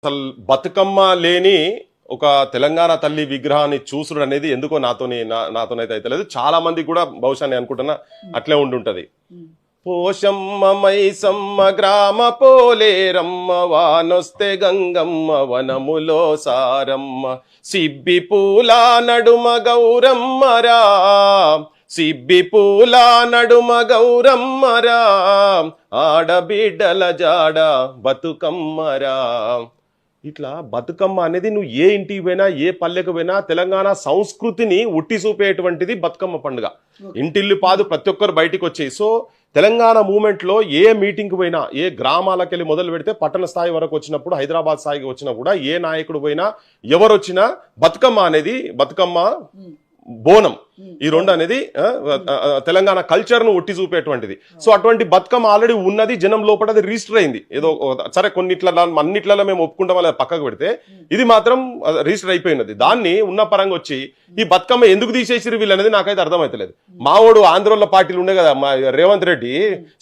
అసలు బతుకమ్మ లేని ఒక తెలంగాణ తల్లి విగ్రహాన్ని చూసుడు అనేది ఎందుకో నాతోనైతే అయితే లేదు. చాలా మంది కూడా బహుశా నేను అనుకుంటున్నా అట్లే ఉండుంటది. పోషమ్మ మైసమ్మ గ్రామ పోలేరమ్మ వానొస్తే గంగమ్మ వనములో సారమ్మ సిబ్బి పూల నడుమ గౌరమ్మరా సిబ్బి పూల నడుమ గౌరమ్మరా ఆడబిడ్డల జాడ బతుకమ్మరా. ఇట్లా బతుకమ్మ అనేది నువ్వు ఏ ఇంటికి పోయినా ఏ పల్లెకు పోయినా తెలంగాణ సంస్కృతిని ఉట్టి చూపేటువంటిది బతుకమ్మ పండుగ. ఇంటిల్లి పాదు ప్రతి ఒక్కరు బయటికి వచ్చేయి. సో తెలంగాణ మూమెంట్ లో ఏ మీటింగ్ పోయినా ఏ గ్రామాలకు వెళ్ళి మొదలు పెడితే పట్టణ స్థాయి వరకు వచ్చినప్పుడు హైదరాబాద్ స్థాయికి వచ్చినా కూడా ఏ నాయకుడు పోయినా ఎవరు వచ్చినా బతుకమ్మ బోనం ఈ రెండు అనేది తెలంగాణ కల్చర్ ను ఒట్టి చూపేటువంటిది. సో అటువంటి బతుకమ్మ ఆల్రెడీ ఉన్నది, జనం లోపల అది రిజిస్టర్ అయింది. ఏదో సరే అన్నిట్లలో మేము ఒప్పుకుంటాం అలా పక్కకు పెడితే ఇది మాత్రం రిజిస్టర్ అయిపోయినది. దాన్ని ఉన్న పరంగా వచ్చి ఈ బతుకమ్మ ఎందుకు తీసేసిరు వీళ్ళు అనేది నాకైతే అర్థమైతలేదు. మావోడు ఆంధ్రోళ్ళ పార్టీలు ఉండే కదా, రేవంత్ రెడ్డి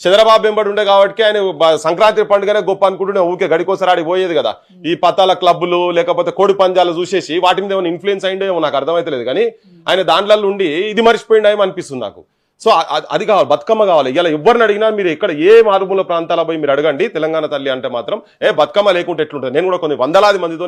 చంద్రబాబు వెంబడి ఉండే కాబట్టి ఆయన సంక్రాంతి పండుగనే గొప్ప అనుకుంటూనే ఊరికే గడికోసారి ఆడి పోయేది కదా. ఈ పతాల క్లబ్లు లేకపోతే కోడి పంజాలు చూసేసి వాటి మీద ఏమైనా ఇన్ఫ్లుయెన్స్ అయిందో ఏమో నాకు అర్థమైతలేదు. కానీ ఆయన దాంట్లో ఉండి ఇది మర్చిపోయిండేమో అనిపిస్తుంది నాకు. సో అది కావాలి, బతుకమ్మ కావాలి. ఇలా ఎవరిని అడిగినా మీరు ఎక్కడ ఏ మారుమూల ప్రాంతాల పోయి మీరు అడగండి తెలంగాణ తల్లి అంటే మాత్రం బతుకమ్మ లేకుంటే ఎట్లుంటుంది. నేను కూడా కొన్ని వందలాది మందితో